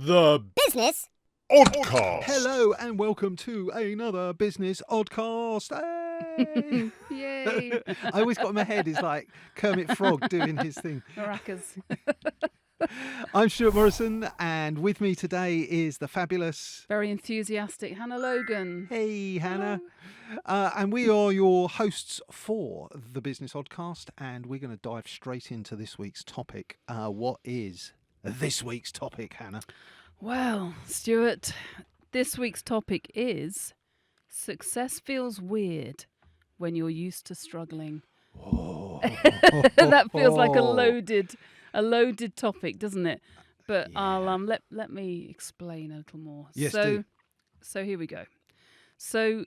The Business Oddcast. Hello and welcome to another Business Oddcast. Hey! Yay! I always got in my head is like Kermit Frog doing his thing. Maracas. I'm Stuart Morrison, and with me today is the fabulous... Very enthusiastic Hannah Logan. Hey, Hannah. And we are your hosts for the Business Oddcast, and we're going to dive straight into this week's topic. What is this week's topic, Hannah? Well, Stuart, this week's topic is success feels weird when you're used to struggling. Oh. That feels like a loaded topic, doesn't it? But Yeah. I'll let me explain a little more. Yes, do. So here we go. So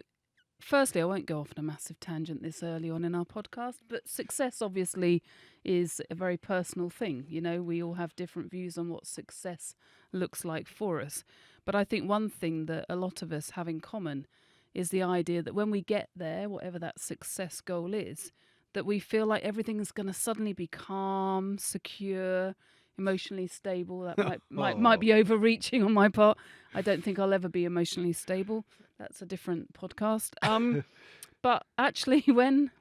firstly, I won't go off on a massive tangent this early on in our podcast, but success obviously is a very personal thing. You know, we all have different views on what success looks like for us. But I think one thing that a lot of us have in common is the idea that when we get there, whatever that success goal is, that we feel like everything's going to suddenly be calm, secure, emotionally stable. That might be overreaching on my part. I don't think I'll ever be emotionally stable. That's a different podcast. But actually, when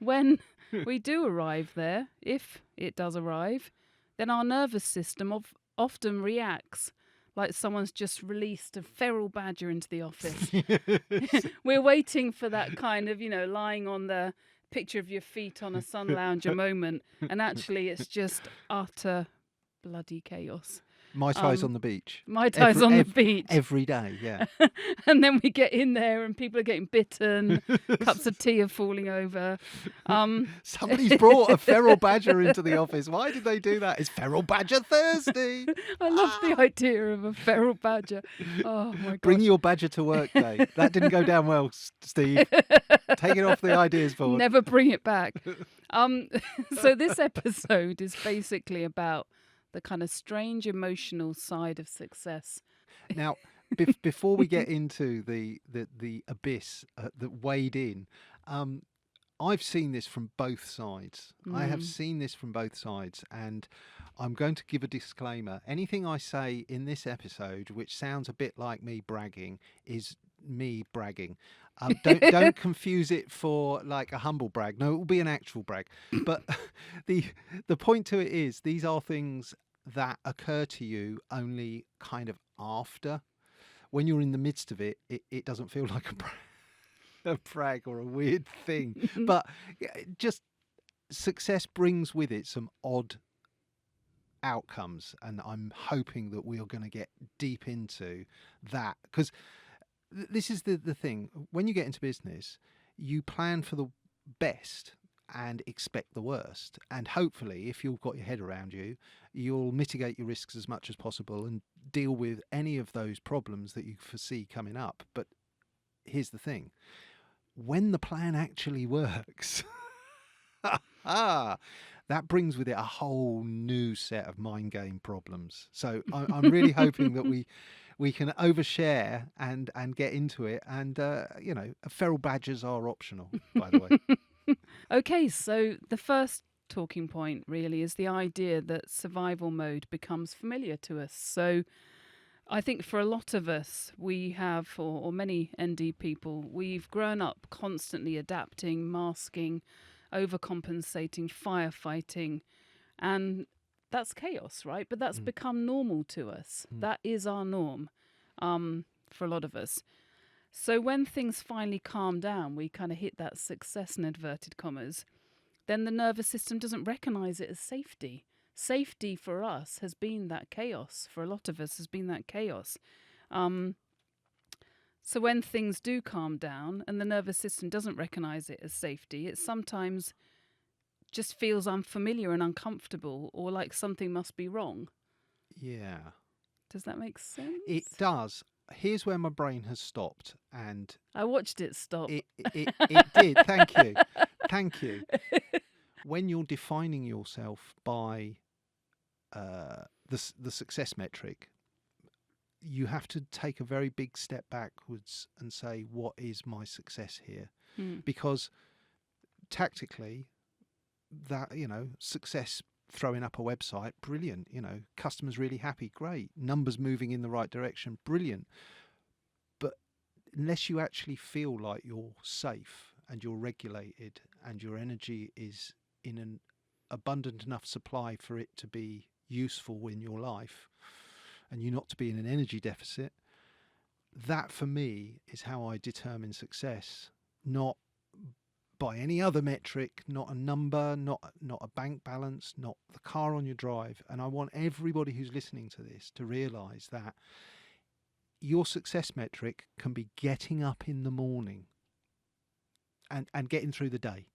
we do arrive there, if it does arrive, then our nervous system often reacts like someone's just released a feral badger into the office. We're waiting for that kind of, lying on the picture of your feet on a sun lounger moment, and actually it's just utter bloody chaos. My Tai's on the beach. My Tai's on the beach. Every day, yeah. And then we get in there and people are getting bitten, cups of tea are falling over. Somebody's brought a feral badger into the office. Why did they do that? It's Feral Badger Thursday. I love the idea of a feral badger. Oh my god. Bring your badger to work day. That didn't go down well, Steve. Take it off the ideas board. Never bring it back. So this episode is basically about the kind of strange emotional side of success. Now, before we get into the abyss that wade in, I've seen this from both sides. I have seen this from both sides, and I'm going to give a disclaimer. Anything I say in this episode, which sounds a bit like me bragging, is me bragging. Don't confuse it for like a humble brag. No, it will be an actual brag. But the point to it is, these are things that occur to you only kind of after. When you're in the midst of it, it doesn't feel like a brag or a weird thing. But just success brings with it some odd outcomes, and I'm hoping that we are going to get deep into that, because this is the thing. When you get into business, you plan for the best and expect the worst. And hopefully, if you've got your head around you, you'll mitigate your risks as much as possible and deal with any of those problems that you foresee coming up. But here's the thing. When the plan actually works, that brings with it a whole new set of mind game problems. So I'm really hoping that we can overshare and get into it. And, feral badgers are optional, by the way. Okay, so the first talking point really is the idea that survival mode becomes familiar to us. So I think for a lot of us, we have, or many ND people, we've grown up constantly adapting, masking, overcompensating, firefighting, and that's chaos, right? But that's become normal to us. That is our norm for a lot of us. So when things finally calm down, we kind of hit that success in inverted commas, then the nervous system doesn't recognize it as safety. Safety for us has been that chaos. For a lot of us has been that chaos. So when things do calm down and the nervous system doesn't recognize it as safety, it sometimes just feels unfamiliar and uncomfortable, or like something must be wrong. Yeah. Does that make sense? It does. Here's where my brain has stopped, and I watched it stop. it did. Thank you. When you're defining yourself by the success metric, you have to take a very big step backwards and say, what is my success here? Because tactically, that success throwing up a website, brilliant. Customers really happy, great. Numbers moving in the right direction, brilliant. But unless you actually feel like you're safe and you're regulated and your energy is in an abundant enough supply for it to be useful in your life and you not to be in an energy deficit, that for me is how I determine success, not by any other metric, not a number, not a bank balance, not the car on your drive. And I want everybody who's listening to this to realise that your success metric can be getting up in the morning and getting through the day.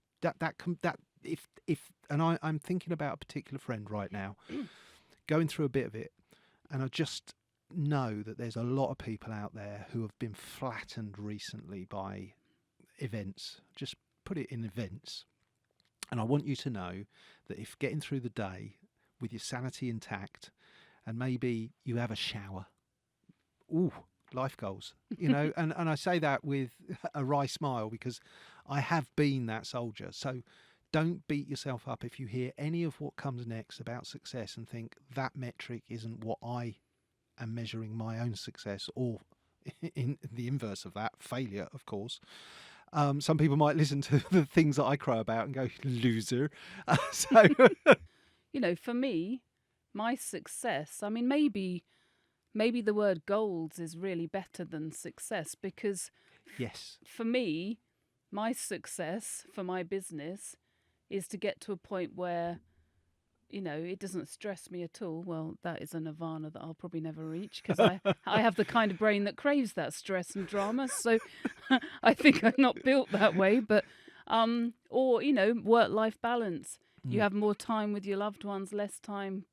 I'm thinking about a particular friend right now, going through a bit of it, and I just know that there's a lot of people out there who have been flattened recently by events. Just put it in events. And I want you to know that if getting through the day with your sanity intact, and maybe you have a shower, life goals, and I say that with a wry smile because I have been that soldier. So don't beat yourself up if you hear any of what comes next about success and think that metric isn't what I am measuring my own success, or in the inverse of that, failure, of course. Some people might listen to the things that I cry about and go, loser. For me, my success, I mean, maybe the word goals is really better than success, because yes, for me, my success for my business is to get to a point where, it doesn't stress me at all. Well, that is a nirvana that I'll probably never reach, because I have the kind of brain that craves that stress and drama. So I think I'm not built that way. But, work-life balance. You have more time with your loved ones, less time,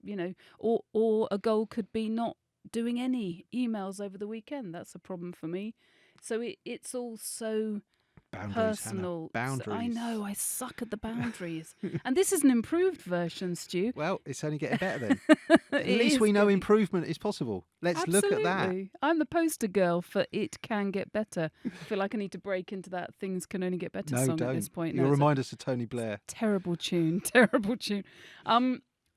or a goal could be not doing any emails over the weekend. That's a problem for me. So it's all so boundaries, personal. Hannah. Boundaries. I know, I suck at the boundaries. And this is an improved version, Stu. Well, it's only getting better then. At least we know improvement is possible. Let's look at that. I'm the poster girl for it can get better. I feel like I need to break into that things can only get better song at this point. You'll remind us of Tony Blair. Terrible tune.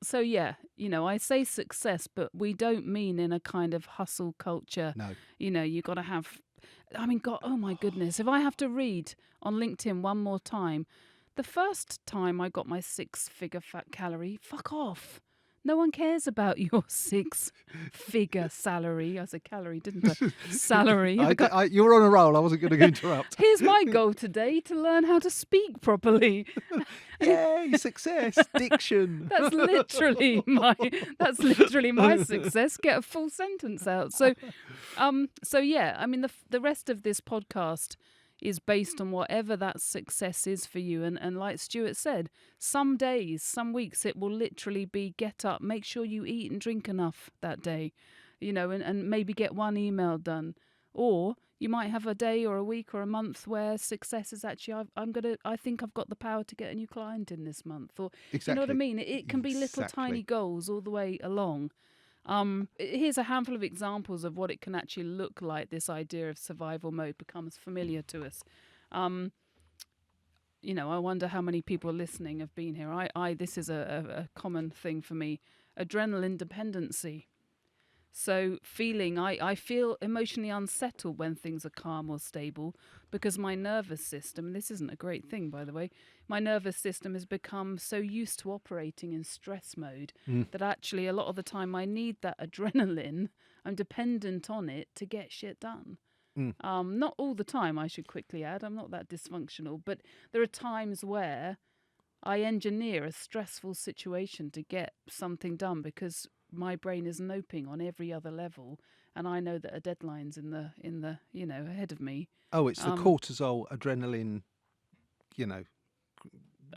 So yeah, I say success, but we don't mean in a kind of hustle culture. No. You got to have, God, oh my goodness. If I have to read on LinkedIn one more time, the first time I got my 6-figure fat calorie, fuck off. No one cares about your 6-figure salary. I said calorie, didn't I? Salary. You were on a roll. I wasn't going to interrupt. Here's my goal today, to learn how to speak properly. Yay, success, diction. That's literally my success. Get a full sentence out. So yeah, the rest of this podcast is based on whatever that success is for you. And like Stuart said, some days, some weeks, it will literally be get up, make sure you eat and drink enough that day, and maybe get one email done. Or you might have a day or a week or a month where success is actually, I think I've got the power to get a new client in this month. Or, exactly. You know what I mean? It can be little tiny goals all the way along. Here's a handful of examples of what it can actually look like. This idea of survival mode becomes familiar to us. I wonder how many people listening have been here. This is a common thing for me. Adrenaline dependency. So I feel emotionally unsettled when things are calm or stable, because my nervous system, this isn't a great thing, by the way, my nervous system has become so used to operating in stress mode that actually a lot of the time I need that adrenaline. I'm dependent on it to get shit done. Not all the time, I should quickly add. I'm not that dysfunctional, but there are times where I engineer a stressful situation to get something done because my brain is noping on every other level, and I know that a deadline's in the ahead of me. Oh, it's the cortisol, adrenaline,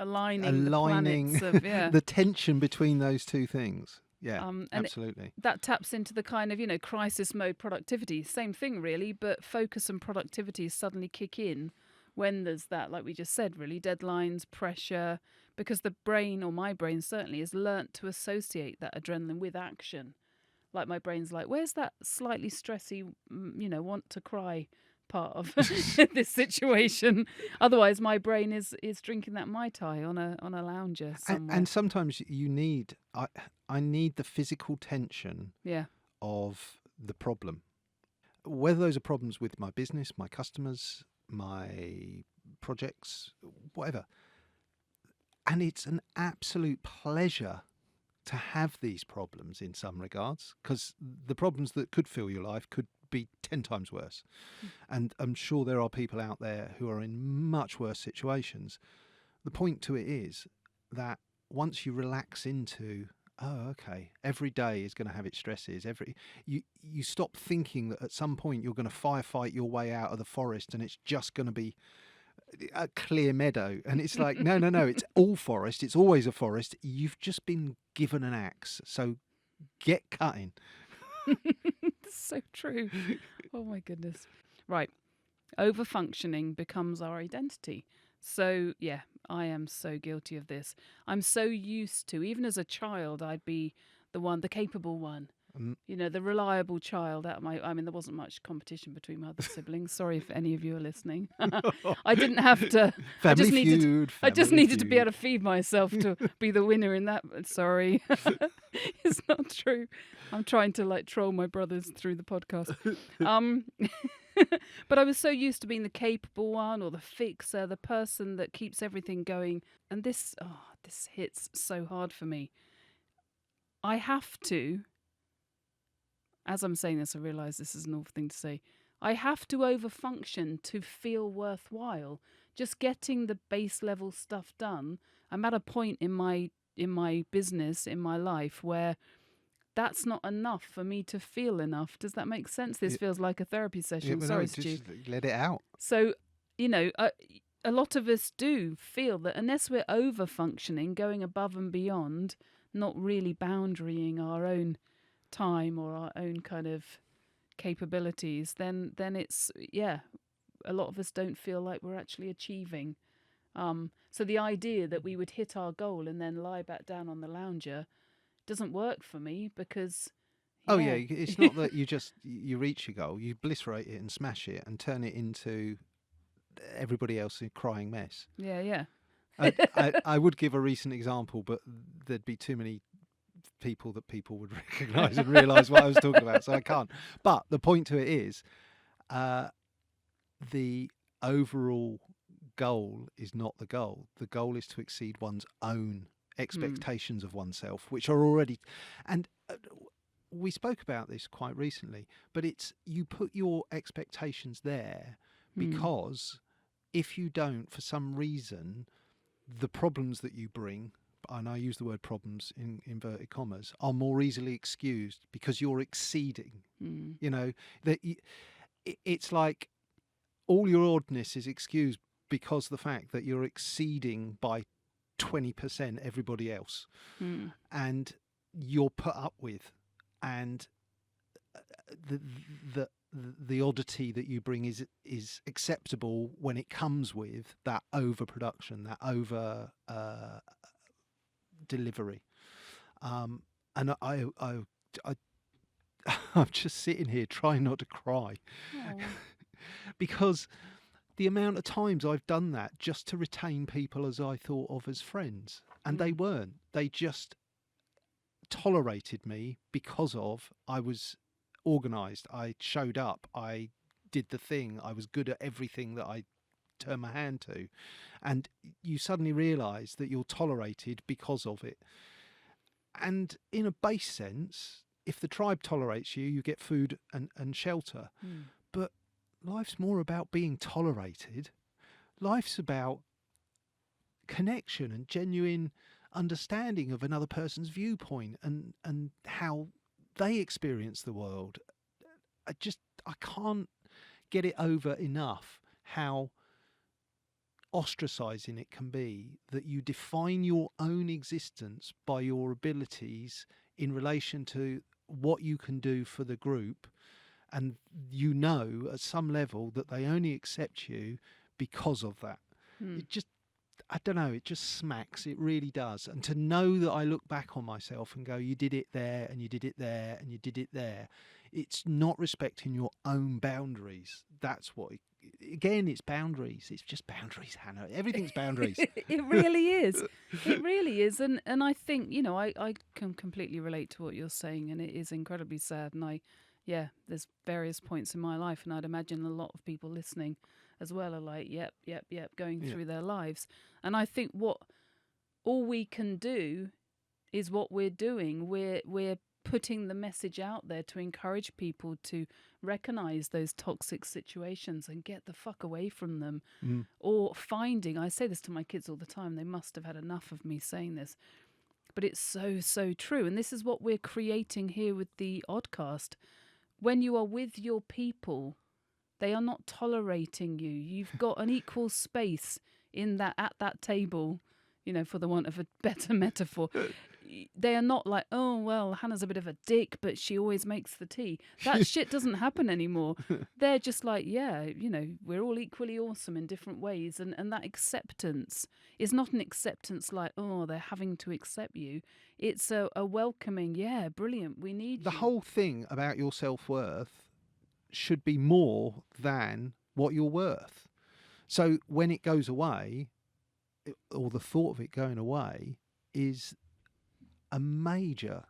aligning the planets of, the tension between those two things. Yeah, absolutely. That taps into the kind of crisis mode productivity. Same thing really, but focus and productivity suddenly kick in when there's that, like we just said, really, deadlines, pressure, because the brain, or my brain certainly, has learnt to associate that adrenaline with action. Like my brain's like, where's that slightly stressy, want to cry part of this situation? Otherwise, my brain is drinking that Mai Tai on a lounger somewhere. And sometimes you need I need the physical tension Yeah. of the problem. Whether those are problems with my business, my customers, my projects, whatever. And it's an absolute pleasure to have these problems in some regards, because the problems that could fill your life could be 10 times worse. And I'm sure there are people out there who are in much worse situations. The point to it is that once you relax into, oh, okay, every day is going to have its stresses. You stop thinking that at some point you're going to firefight your way out of the forest and it's just going to be a clear meadow. And it's like, no, it's all forest. It's always a forest. You've just been given an axe. So get cutting. So true. Oh my goodness. Right. Overfunctioning becomes our identity. So, yeah, I am so guilty of this. I'm so used to, even as a child, I'd be the capable one. The reliable child. There wasn't much competition between my other siblings. Sorry if any of you are listening. I didn't have to. I just needed to be able to feed myself to be the winner in that. Sorry, it's not true. I'm trying to troll my brothers through the podcast. But I was so used to being the capable one, or the fixer, the person that keeps everything going. And this hits so hard for me. I have to. As I'm saying this, I realise this is an awful thing to say. I have to overfunction to feel worthwhile. Just getting the base level stuff done. I'm at a point in my business, in my life, where that's not enough for me to feel enough. Does that make sense? This feels like a therapy session. Sorry, Stu. Just let it out. So, a lot of us do feel that unless we're overfunctioning, going above and beyond, not really boundarying our own time or our own kind of capabilities, then it's a lot of us don't feel like we're actually achieving. So the idea that we would hit our goal and then lie back down on the lounger doesn't work for me, because it's not that you reach your goal, you bliss-rate it and smash it and turn it into everybody else a crying mess. I would give a recent example, but there'd be too many people that people would recognise and realise what I was talking about, so I can't. But the point to it is, the overall goal is not the goal. The goal is to exceed one's own expectations of oneself, which are already... And we spoke about this quite recently, but it's you put your expectations there because if you don't, for some reason, the problems that you bring, and I use the word problems in inverted commas, are more easily excused because you're exceeding. It's like all your oddness is excused because of the fact that you're exceeding by 20% everybody else, and you're put up with, and the oddity that you bring is acceptable when it comes with that overproduction, that over delivery. And I'm just sitting here trying not to cry because the amount of times I've done that just to retain people as I thought of as friends, and they weren't. They just tolerated me because I was organised, I showed up, I did the thing, I was good at everything that I turned my hand to, and you suddenly realise that you're tolerated because of it. And in a base sense, if the tribe tolerates you, you get food and shelter. But life's more about being tolerated. Life's about connection and genuine understanding of another person's viewpoint and how they experience the world. I can't get it over enough how ostracizing it can be that you define your own existence by your abilities in relation to what you can do for the group, and at some level that they only accept you because of that. I don't know, it just smacks, it really does. And to know that I look back on myself and go, you did it there and you did it there and you did it there, it's not respecting your own boundaries. That's what again, it's boundaries. It's just boundaries, Hannah. Everything's boundaries. It really is. It really is. And I think, I can completely relate to what you're saying, and it is incredibly sad. And there's various points in my life, and I'd imagine a lot of people listening as well are like, yep, going through their lives. And I think all we can do is what we're doing. We're putting the message out there to encourage people to recognize those toxic situations and get the fuck away from them. Or I say this to my kids all the time, they must have had enough of me saying this, but it's so true. And this is what we're creating here with the Oddcast. When you are with your people, they are not tolerating you. You've got an equal space at that table, for the want of a better metaphor. They are not like, oh, well, Hannah's a bit of a dick, but she always makes the tea. That shit doesn't happen anymore. They're just like, we're all equally awesome in different ways. And that acceptance is not an acceptance like, oh, they're having to accept you. It's a welcoming, brilliant, we need you. The whole thing about your self-worth should be more than what you're worth. So when it goes away, or the thought of it going away, is a major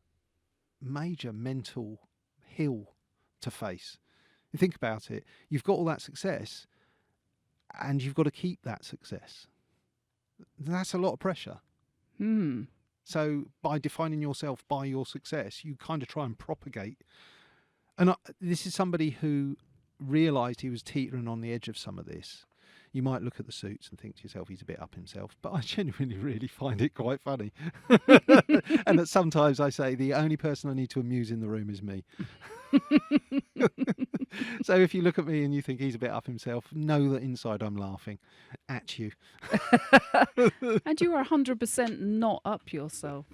mental hill to face. You think about it, you've got all that success and you've got to keep that success. That's a lot of pressure. So by defining yourself by your success, you kind of try and propagate. And this is somebody who realised he was teetering on the edge of some of this. You might look at the suits and think to yourself, he's a bit up himself, but I genuinely really find it quite funny. And that sometimes I say, the only person I need to amuse in the room is me. So if you look at me and you think he's a bit up himself, know that inside I'm laughing at you. And you are 100% not up yourself.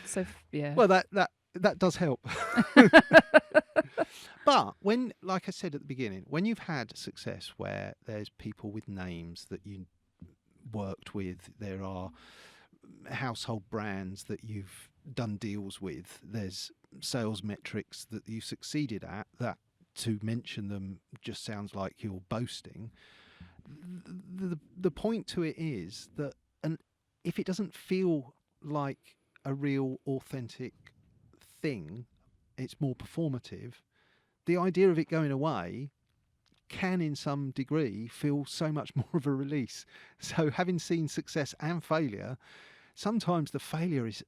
So, yeah. Well, that does help. But when, like I said at the beginning, when you've had success where there's people with names that you worked with, there are household brands that you've done deals with, there's sales metrics that you succeeded at, that to mention them just sounds like you're boasting. The point to it is that, and if it doesn't feel like a real authentic thing, it's more performative, the idea of it going away can in some degree feel so much more of a release. So having seen success and failure, sometimes the failure is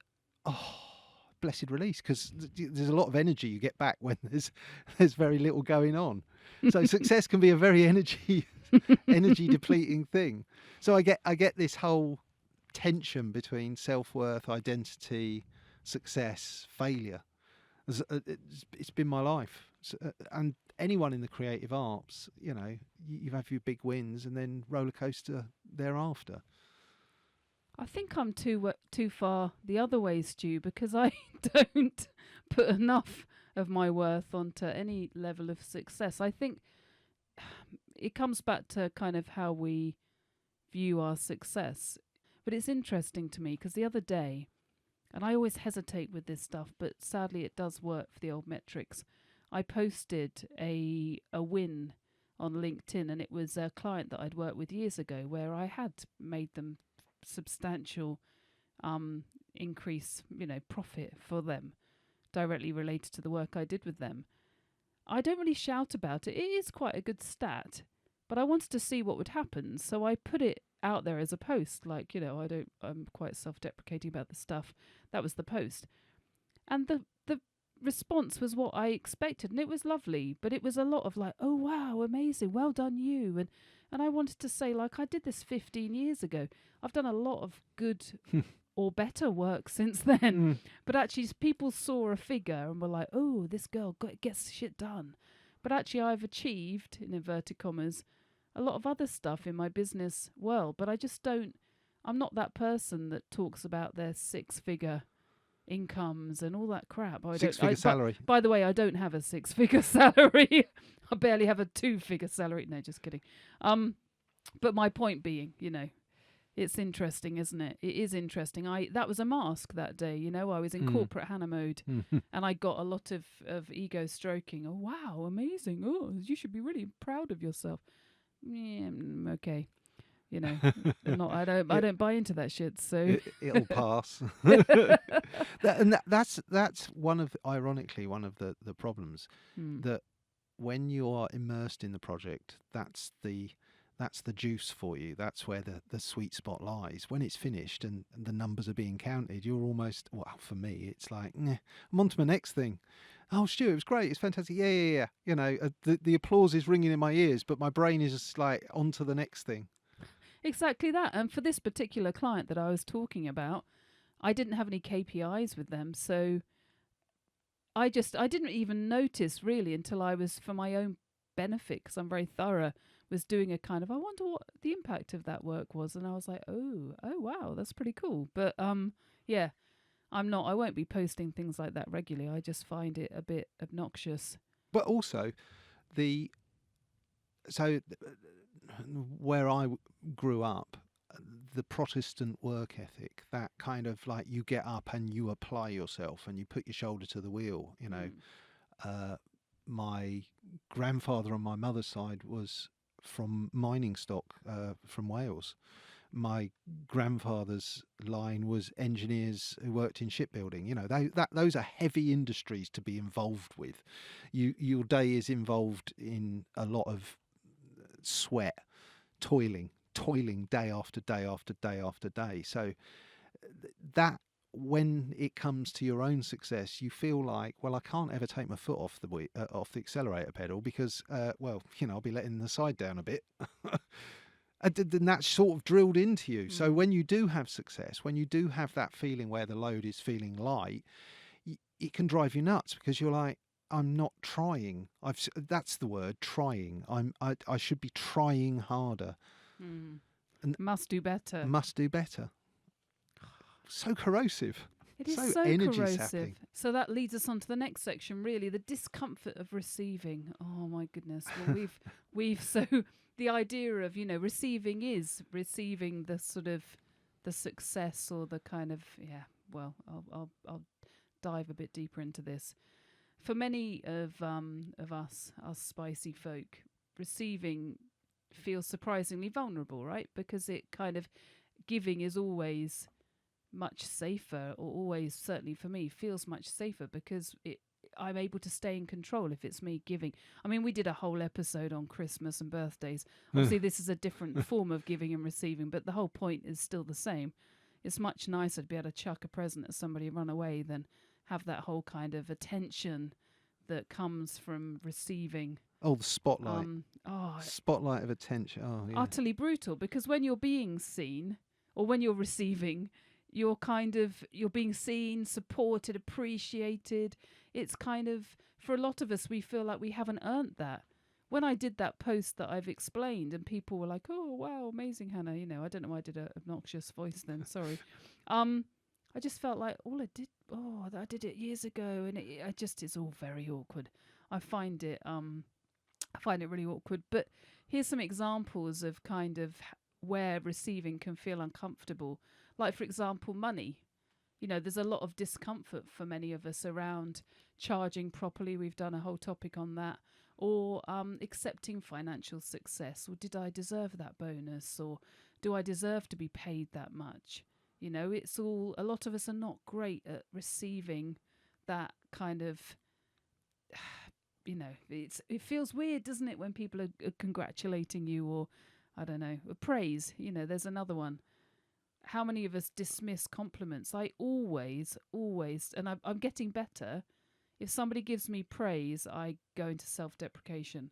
blessed release, because there's a lot of energy you get back when there's very little going on. So success can be a very energy depleting thing. So I get this whole tension between self-worth, identity, success, failure. It's been my life. So, and anyone in the creative arts, you have your big wins and then roller coaster thereafter. I think I'm too far the other way, Stu, because I don't put enough of my worth onto any level of success. I think it comes back to kind of how we view our success. But it's interesting to me because the other day, and I always hesitate with this stuff, but sadly it does work for the old metrics, I posted a win on LinkedIn, and it was a client that I'd worked with years ago where I had made them substantial increase, profit for them directly related to the work I did with them. I don't really shout about it. It is quite a good stat, but I wanted to see what would happen. So I put it out there as a post, like, I'm quite self-deprecating about the stuff. That was the post. And the response was what I expected, and it was lovely, but it was a lot of like, oh wow, amazing, well done you, and I wanted to say, like, I did this 15 years ago. I've done a lot of good or better work since then, but actually people saw a figure and were like, oh, this girl gets shit done. But actually I've achieved, in inverted commas, a lot of other stuff in my business world, but I'm not that person that talks about their six-figure incomes and all that crap. Six-figure salary. By the way, I don't have a six-figure salary. I barely have a two-figure salary. No, just kidding. But my point being, it's interesting, isn't it? It is interesting. That was a mask that day. I was in corporate Hannah mode, and I got a lot of ego stroking. Oh wow, amazing! Oh, you should be really proud of yourself. yeah, okay. You know, not. I don't buy into that shit. So It'll pass. That's one of, ironically, one of the problems, that when you are immersed in the project, that's the juice for you. That's where the sweet spot lies. When it's finished and the numbers are being counted, you're almost, well, for me, it's like, I'm on to my next thing. Oh, Stuart, it was great. It's fantastic. Yeah. You know, the applause is ringing in my ears, but my brain is just like, on to the next thing. Exactly that. And for this particular client that I was talking about, I didn't have any KPIs with them. So I didn't even notice really until I was, for my own benefit, because I'm very thorough, was doing a kind of, I wonder what the impact of that work was. And I was like, oh wow, that's pretty cool. But yeah, I won't be posting things like that regularly. I just find it a bit obnoxious. But also, where I grew up, the Protestant work ethic, that kind of like, you get up and you apply yourself and you put your shoulder to the wheel. You know, my grandfather on my mother's side was from mining stock, from Wales. My grandfather's line was engineers who worked in shipbuilding. You know, those are heavy industries to be involved with. Your day is involved in a lot of sweat, toiling day after day after day after day. So that, when it comes to your own success, you feel like, well, I can't ever take my foot off the accelerator pedal because, well, you know, I'll be letting the side down a bit. And that's sort of drilled into you. So when you do have success, when you do have that feeling where the load is feeling light, it can drive you nuts, because you're like, I'm not trying. That's the word, trying. I should be trying harder. And must do better. Must do better. So corrosive. It is so so energy corrosive. sapping. So that leads us on to the next section, really, the discomfort of receiving. Oh my goodness. Well, we've so the idea of, you know, receiving is receiving the sort of the success or the kind of, yeah, well, I'll dive a bit deeper into this. For many of us spicy folk, receiving feels surprisingly vulnerable, right? Because it kind of, giving is always much safer, or always, certainly for me, feels much safer, because I'm able to stay in control if it's me giving. I mean, we did a whole episode on Christmas and birthdays. Obviously, this is a different form of giving and receiving, but the whole point is still the same. It's much nicer to be able to chuck a present at somebody and run away than have that whole kind of attention that comes from receiving. Oh, the spotlight. Spotlight of attention. Oh, yeah. Utterly brutal, because when you're being seen, or when you're receiving, you're being seen, supported, appreciated. It's kind of, for a lot of us, we feel like we haven't earned that. When I did that post that I've explained, and people were like, oh, wow, amazing, Hannah. You know, I don't know why I did an obnoxious voice then, sorry. I just felt like I did it years ago, and it's all very awkward. I find it really awkward. But here's some examples of kind of where receiving can feel uncomfortable. Like, for example, money. You know, there's a lot of discomfort for many of us around charging properly. We've done a whole topic on that. Or accepting financial success. Or did I deserve that bonus? Or do I deserve to be paid that much? You know, it's all, a lot of us are not great at receiving that kind of, you know, it feels weird, doesn't it, when people are congratulating you, or, I don't know, praise. You know, there's another one. How many of us dismiss compliments? I always, and I'm getting better. If somebody gives me praise, I go into self-deprecation.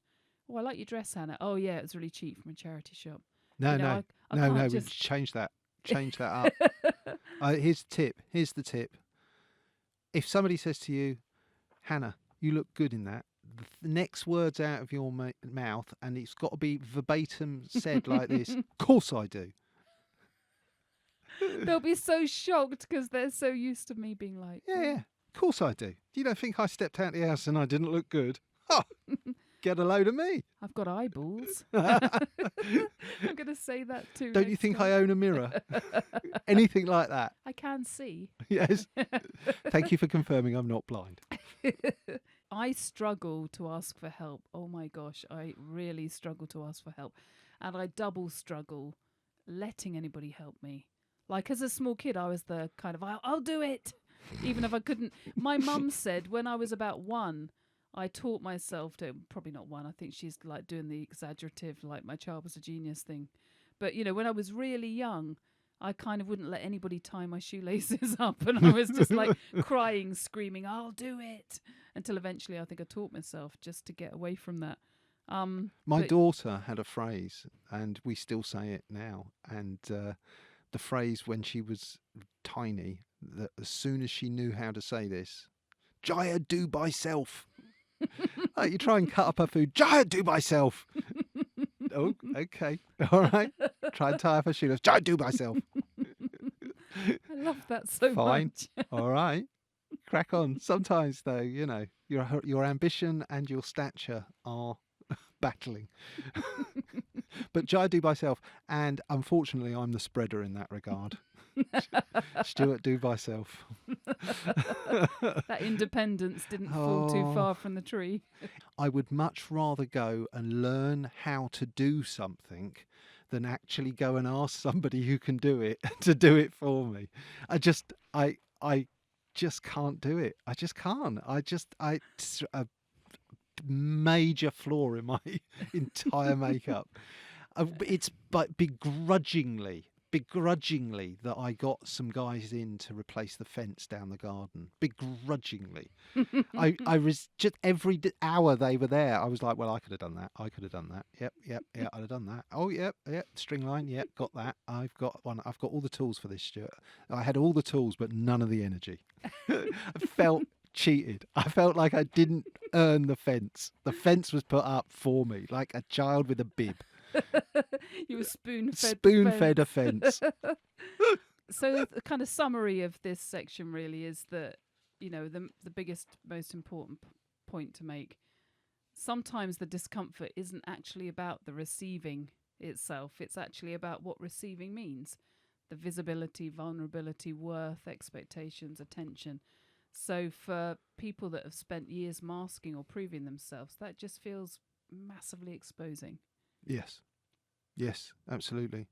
Oh, I like your dress, Hannah. Oh, yeah, it was really cheap from a charity shop. No, you know, no, we change that. Change that up. Here's the tip. If somebody says to you, Hannah, you look good in that, the next words out of your mouth, and it's got to be verbatim said like this, of course I do. They'll be so shocked because they're so used to me being like, yeah, of course I do. You don't think I stepped out the house and I didn't look good? Oh, get a load of me. I've got eyeballs. I'm going to say that too. Don't you think I own a mirror? Anything like that. I can see. Yes. Thank you for confirming I'm not blind. I struggle to ask for help. Oh my gosh, I really struggle to ask for help. And I double struggle letting anybody help me. Like as a small kid, I was the kind of, I'll do it. Even if I couldn't. My mum said when I was about 1, I taught myself to, probably not 1, I think she's like doing the exaggerative, like my child was a genius thing. But, you know, when I was really young, I kind of wouldn't let anybody tie my shoelaces up. And I was just like crying, screaming, I'll do it. Until eventually I think I taught myself just to get away from that. My daughter had a phrase, and we still say it now. And the phrase when she was tiny, that as soon as she knew how to say this, Jaya do by self. You try and cut up her food, Jaya do myself. Oh, okay. All right. Try and tie up her shoelace. Jaya do myself. I love that so Fine. much. All right. Crack on. Sometimes, though, you know, your ambition and your stature are battling. But Jai do myself, and unfortunately I'm the spreader in that regard. Stuart do myself. That independence didn't fall too far from the tree. I would much rather go and learn how to do something than actually go and ask somebody who can do it to do it for me. I just can't do it. I just can't. It's a major flaw in my entire makeup. It's but begrudgingly that I got some guys in to replace the fence down the garden. Begrudgingly. I was just every hour they were there, I was like, well, I could have done that. I could have done that. Yep, I'd have done that. Oh, yep, string line, yep, got that. I've got one. I've got all the tools for this, Stuart. I had all the tools, but none of the energy. I felt cheated. I felt like I didn't earn the fence. The fence was put up for me, like a child with a bib. You were spoon-fed a fence. So the kind of summary of this section really is that, you know, the biggest, most important point to make, sometimes the discomfort isn't actually about the receiving itself. It's actually about what receiving means. The visibility, vulnerability, worth, expectations, attention. So for people that have spent years masking or proving themselves, that just feels massively exposing. Yes, absolutely.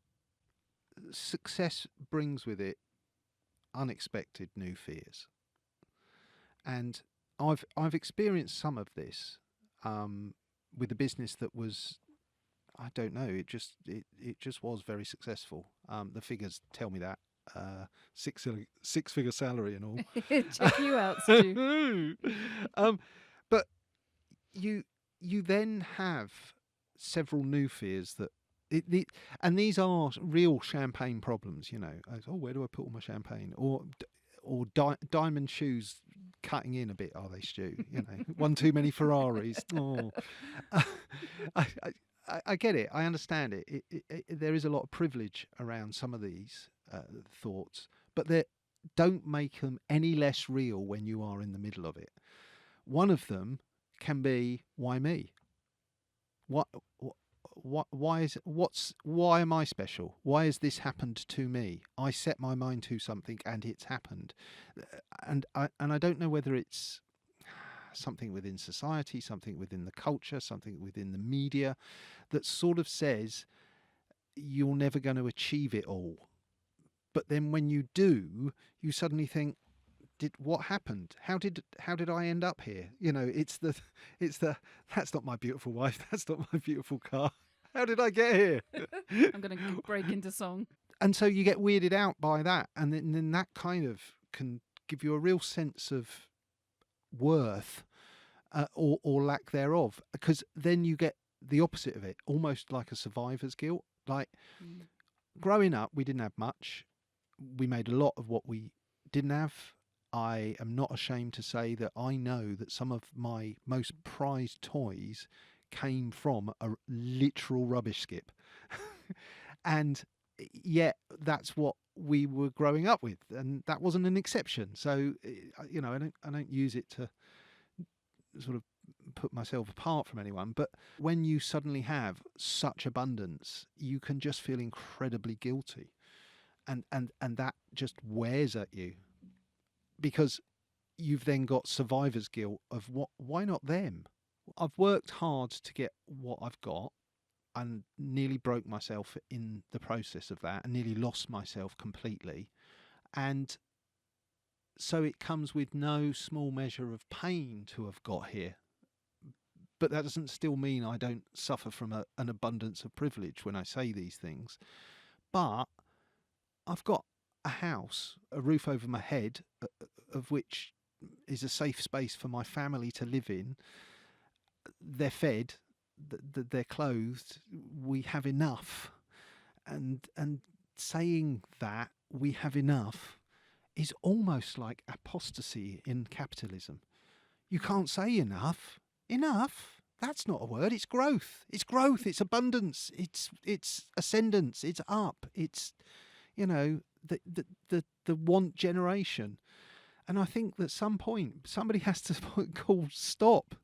Success brings with it unexpected new fears, and I've experienced some of this with a business that was, I don't know, it just was very successful. The figures tell me that. Six-figure salary and all. Check you out, Stu. But you then have several new fears that and these are real champagne problems, you know. Oh, where do I put all my champagne? Or diamond shoes cutting in a bit, are they, Stu? You know, one too many Ferraris. Oh, I get it. I understand it. There is a lot of privilege around some of these thoughts, but they don't make them any less real when you are in the middle of it. One of them can be, why me? Why am I special? Why has this happened to me? I set my mind to something and it's happened. And I don't know whether it's something within society, something within the culture, something within the media that sort of says you're never going to achieve it all. But then when you do, you suddenly think, what happened? How did I end up here? You know, it's the that's not my beautiful wife, that's not my beautiful car. How did I get here? I'm going to break into song. And so you get weirded out by that, and then that kind of can give you a real sense of worth or lack thereof, because then you get the opposite of it, almost like a survivor's guilt. Like growing up, we didn't have much. We made a lot of what we didn't have. I am not ashamed to say that I know that some of my most prized toys came from a literal rubbish skip. And yet that's what we were growing up with, and that wasn't an exception. So, you know, I don't use it to sort of put myself apart from anyone, but when you suddenly have such abundance, you can just feel incredibly guilty, and that just wears at you, because you've then got survivor's guilt of why not them? I've worked hard to get what I've got and nearly broke myself in the process of that and nearly lost myself completely. And so it comes with no small measure of pain to have got here. But that doesn't still mean I don't suffer from an abundance of privilege when I say these things. But I've got a house, a roof over my head, of which is a safe space for my family to live in. They're fed, they're clothed, we have enough. And saying that we have enough is almost like apostasy in capitalism. You can't say enough. Enough? That's not a word. It's growth. It's growth. It's abundance. It's ascendance. It's up. It's, the want generation. And I think that at some point somebody has to call stop.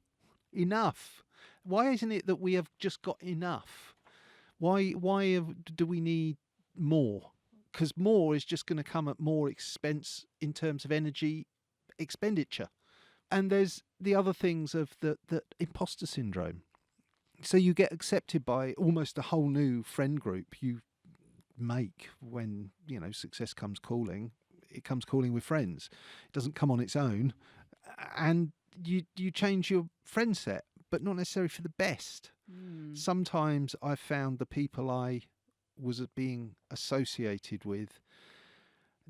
Enough. Why isn't it that we have just got enough? Why do we need more? Because more is just going to come at more expense in terms of energy expenditure. And there's the other things of the imposter syndrome. So you get accepted by almost a whole new friend group you make when, success comes calling. It comes calling with friends. It doesn't come on its own. And you change your friend set, but not necessarily for the best. Sometimes I found the people I was being associated with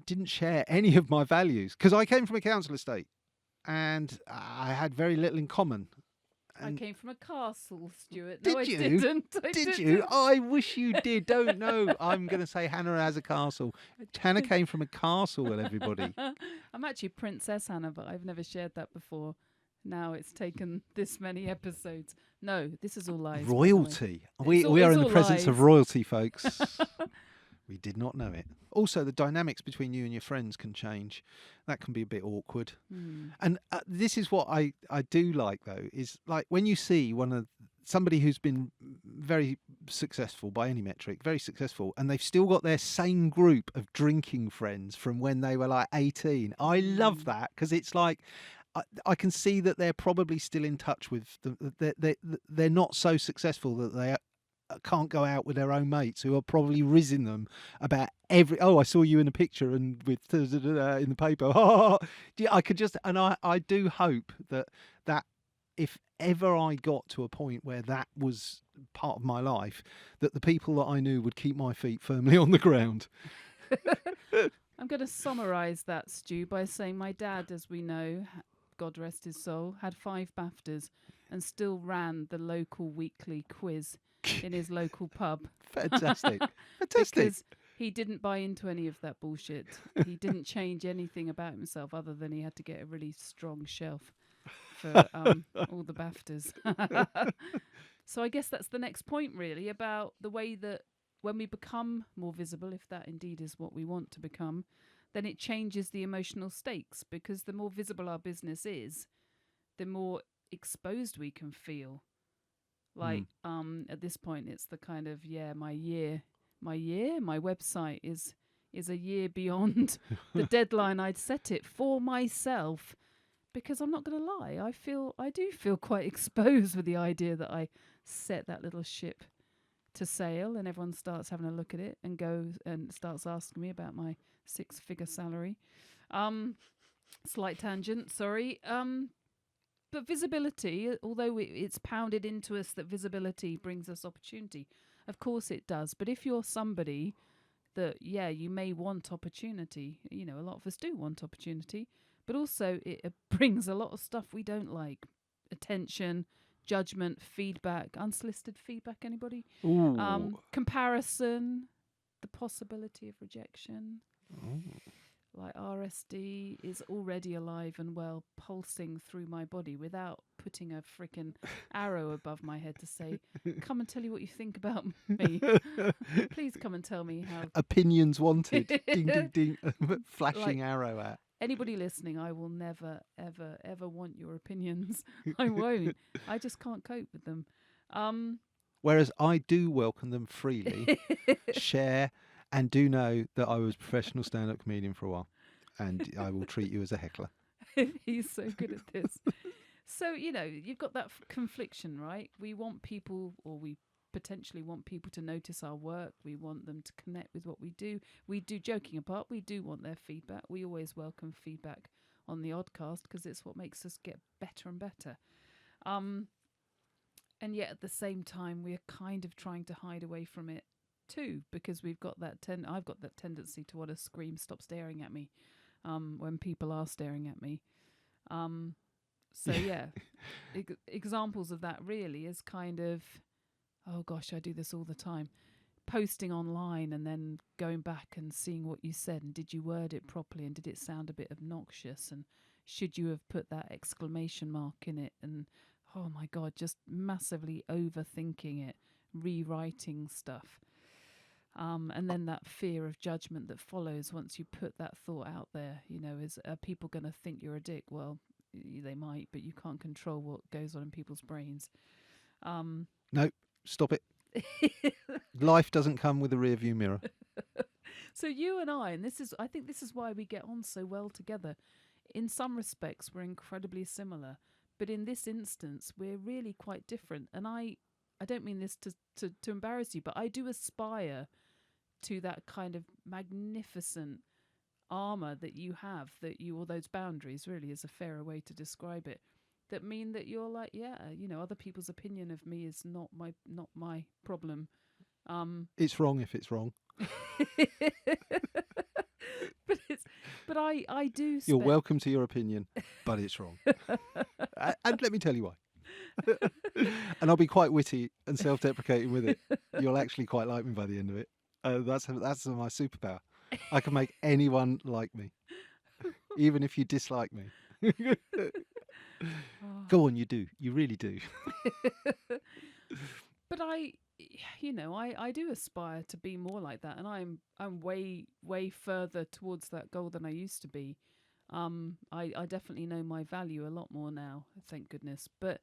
didn't share any of my values, because I came from a council estate and I had very little in common. I came from a castle, Stuart. Did No, you? I didn't. Did you? I wish you did. Don't know. I'm going to say Hannah has a castle. Hannah came from a castle, well, everybody. I'm actually Princess Hannah, but I've never shared that before. Now it's taken this many episodes. No, this is all lies. Royalty. We are in the presence of royalty, folks. We did not know it. Also, the dynamics between you and your friends can change. That can be a bit awkward. And this is what I do like, though, is like when you see somebody who's been very successful by any metric, very successful, and they've still got their same group of drinking friends from when they were like 18. I love that, because it's like, I can see that they're probably still in touch with they're not so successful that they can't go out with their own mates who are probably rizzing them about I saw you in a picture and with in the paper. I could just, and I do hope that if ever I got to a point where that was part of my life, that the people that I knew would keep my feet firmly on the ground. I'm going to summarise that, Stu, by saying my dad, as we know, God rest his soul, had 5 BAFTAs and still ran the local weekly quiz in his local pub. Fantastic. Because he didn't buy into any of that bullshit. He didn't change anything about himself other than he had to get a really strong shelf for all the BAFTAs. So I guess that's the next point, really, about the way that when we become more visible, if that indeed is what we want to become, then it changes the emotional stakes, because the more visible our business is, the more exposed we can feel. Like at this point, it's the kind of, my website is a year beyond the deadline I'd set it for myself, because I'm not going to lie, I do feel quite exposed with the idea that I set that little ship to sail and everyone starts having a look at it and goes and starts asking me about my 6-figure salary. Slight tangent, sorry. But visibility, although it's pounded into us that visibility brings us opportunity, of course it does. But if you're somebody that, you may want opportunity, a lot of us do want opportunity, but also it brings a lot of stuff we don't like. Attention, judgment, feedback, unsolicited feedback, anybody? Comparison, the possibility of rejection. Like RSD is already alive and well, pulsing through my body without putting a freaking arrow above my head to say, come and tell you what you think about me. Please come and tell me how. Opinions wanted. Ding, ding, ding. Flashing arrow out. Anybody listening, I will never, ever, ever want your opinions. I won't. I just can't cope with them. Whereas I do welcome them freely, share, and do know that I was a professional stand-up comedian for a while, and I will treat you as a heckler. He's so good at this. So, you've got that confliction, right? We want people, or we potentially want people to notice our work. We want them to connect with what we do. We do, joking apart, we do want their feedback. We always welcome feedback on the Oddcast because it's what makes us get better and better. And yet at the same time, we're kind of trying to hide away from it too, because we've got that I've got that tendency to want to scream, stop staring at me, when people are staring at me. So yeah, examples of that really is kind of, oh gosh, I do this all the time. Posting online and then going back and seeing what you said, and did you word it properly, and did it sound a bit obnoxious, and should you have put that exclamation mark in it, and oh my God, just massively overthinking it, rewriting stuff. And then that fear of judgment that follows once you put that thought out there, are people going to think you're a dick? Well, they might, but you can't control what goes on in people's brains. No, stop it. Life doesn't come with a rear view mirror. So you and I think this is why we get on so well together. In some respects, we're incredibly similar, but in this instance, we're really quite different. And I don't mean this to embarrass you, but I do aspire to that kind of magnificent armor that you have, or those boundaries really is a fairer way to describe it, that mean that you're like, other people's opinion of me is not my problem. It's wrong if it's wrong. but I do. You're welcome to your opinion, but it's wrong. And let me tell you why. And I'll be quite witty and self-deprecating with it. You'll actually quite like me by the end of it. That's my superpower. I can make anyone like me, even if you dislike me. Go on, you do. You really do. But I do aspire to be more like that, and I'm way further towards that goal than I used to be. I definitely know my value a lot more now, thank goodness. But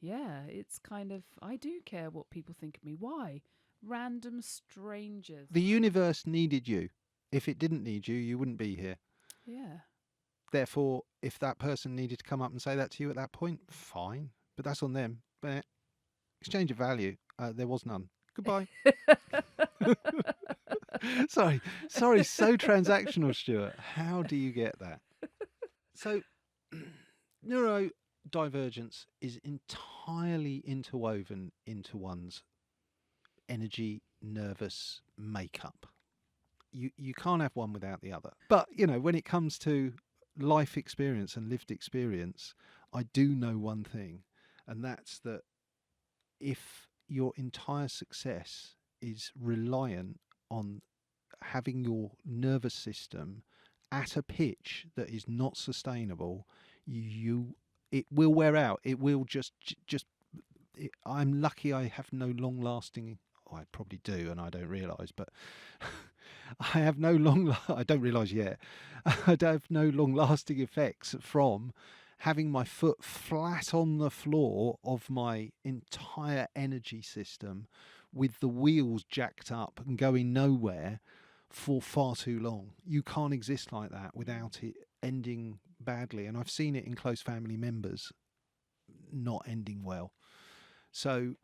yeah, it's kind of, I do care what people think of me. Why? Random strangers. The universe needed you. If it didn't need you, you wouldn't be here. Yeah. Therefore, if that person needed to come up and say that to you at that point, fine. But that's on them. But exchange of value, there was none. Goodbye. Sorry, so transactional, Stuart. How do you get that? So, neurodivergence is entirely interwoven into one's energy, nervous makeup. You can't have one without the other. But, when it comes to life experience and lived experience, I do know one thing, and that's that if your entire success is reliant on having your nervous system at a pitch that is not sustainable, it will wear out. It will I'm lucky I have no long-lasting. Oh, I probably do, and I don't realise, but I have I don't realise yet. I don't have no long-lasting effects from having my foot flat on the floor of my entire energy system with the wheels jacked up and going nowhere for far too long. You can't exist like that without it ending badly. And I've seen it in close family members not ending well. So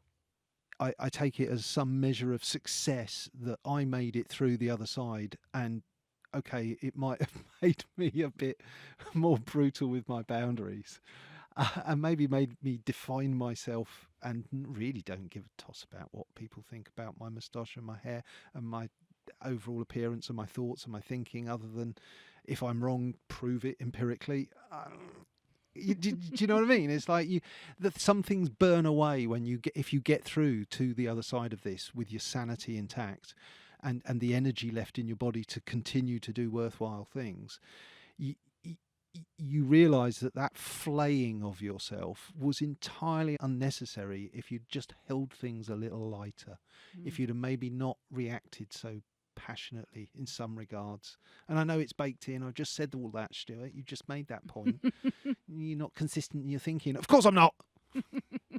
I take it as some measure of success that I made it through the other side, and okay, it might have made me a bit more brutal with my boundaries, and maybe made me define myself and really don't give a toss about what people think about my moustache and my hair and my overall appearance and my thoughts and my thinking, other than if I'm wrong, prove it empirically. Do you know what I mean? It's like some things burn away if you get through to the other side of this with your sanity intact and the energy left in your body to continue to do worthwhile things. You realise that flaying of yourself was entirely unnecessary if you'd just held things a little lighter, if you'd have maybe not reacted so passionately in some regards. And I know it's baked in. I've just said all that, Stuart. You just made that point. You're not consistent in your thinking. Of course I'm not.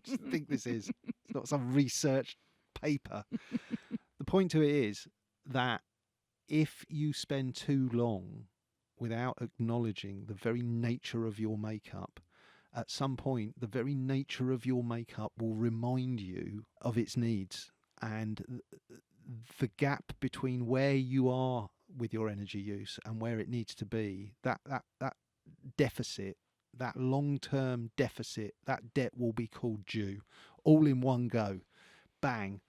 Just think this is. It's not some research paper. The point to it is that if you spend too long without acknowledging the very nature of your makeup, at some point, the very nature of your makeup will remind you of its needs. And the gap between where you are with your energy use and where it needs to be, that deficit, that long-term deficit, that debt will be called due, all in one go. Bang.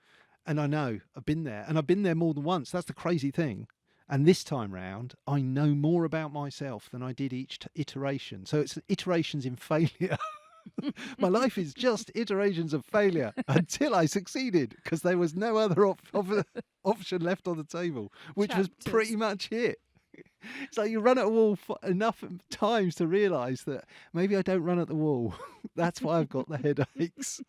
And I know, I've been there, and I've been there more than once. That's the crazy thing. And this time round, I know more about myself than I did each iteration. So it's iterations in failure. My life is just iterations of failure until I succeeded, because there was no other option left on the table, which was pretty much it. So you run at a wall enough times to realise that maybe I don't run at the wall. That's why I've got the headaches.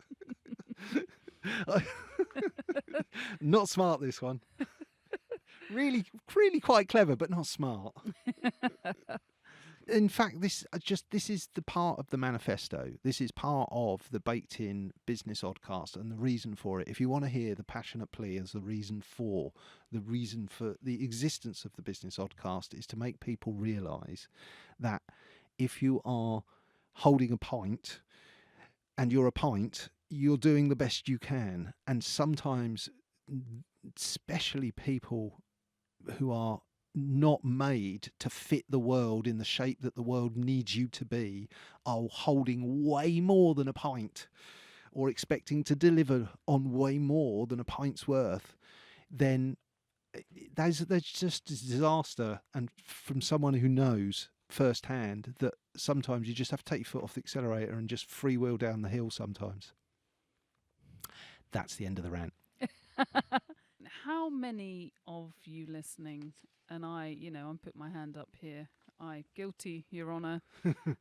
Not smart, this one. Really quite clever, but not smart. In fact, this is the part of the manifesto. This is part of the baked in business oddcast, and the reason for it. If you want to hear the passionate plea as the reason for the existence of the business oddcast, is to make people realise that if you are holding a pint and you're a pint, you're doing the best you can. And sometimes, especially people who are not made to fit the world in the shape that the world needs you to be, are holding way more than a pint, or expecting to deliver on way more than a pint's worth, then there's just disaster. And from someone who knows firsthand that sometimes you just have to take your foot off the accelerator and just freewheel down the hill sometimes. That's the end of the rant. How many of you listening, and I'm putting my hand up here, guilty, Your Honour.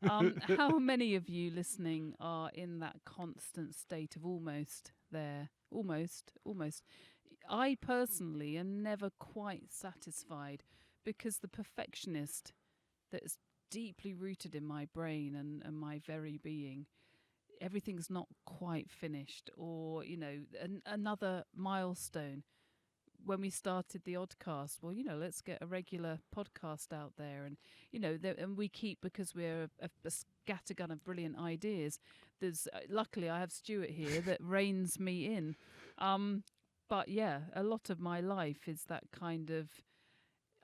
How many of you listening are in that constant state of almost there? Almost. I personally am never quite satisfied, because the perfectionist that is deeply rooted in my brain and my very being, everything's not quite finished, or, another milestone. When we started the Oddcast, well, let's get a regular podcast out there, and and we keep, because we're a scattergun of brilliant ideas. There's luckily I have Stuart here that reins me in. But yeah, a lot of my life is that kind of,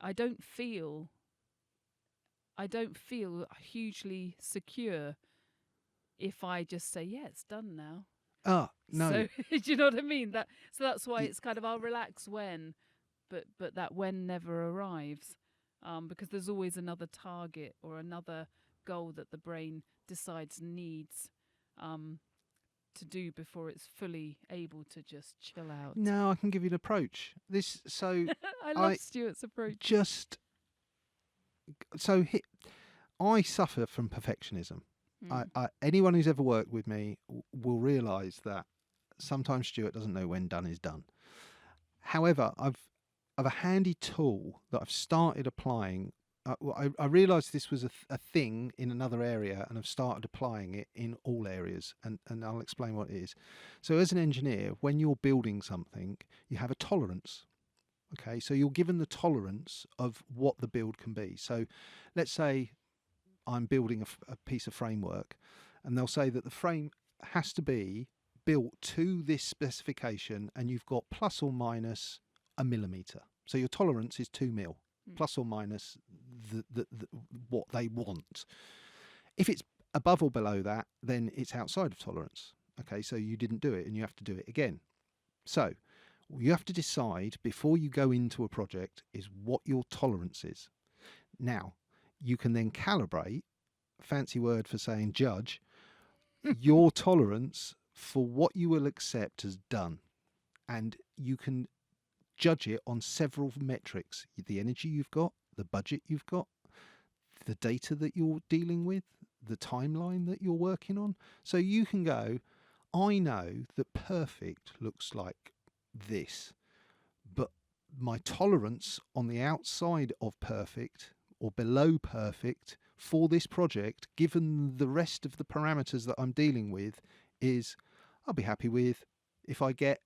I don't feel hugely secure if I just say, yeah, it's done now. Oh, no. So do you know what I mean? So that's why it's kind of, I'll relax when, but that when never arrives, because there's always another target or another goal that the brain decides needs to do before it's fully able to just chill out. No, I can give you an approach. I love Stuart's approach. I suffer from perfectionism. Anyone who's ever worked with me will realise that sometimes Stuart doesn't know when done is done. However, I've a handy tool that I've started applying. I realised this was a thing in another area, and I've started applying it in all areas, and I'll explain what it is. So as an engineer, when you're building something, you have a tolerance. Okay, so you're given the tolerance of what the build can be. So let's say I'm building a piece of framework, and they'll say that the frame has to be built to this specification, and you've got plus or minus a millimetre. So your tolerance is 2 mil, plus or minus what they want. If it's above or below that, then it's outside of tolerance. Okay, so you didn't do it, and you have to do it again. So you have to decide before you go into a project is what your tolerance is. Now, you can then calibrate, fancy word for saying judge, your tolerance for what you will accept as done. And you can judge it on several metrics: the energy you've got, the budget you've got, the data that you're dealing with, the timeline that you're working on. So you can go, I know that perfect looks like this, but my tolerance on the outside of perfect or below perfect for this project, given the rest of the parameters that I'm dealing with, is I'll be happy with if I get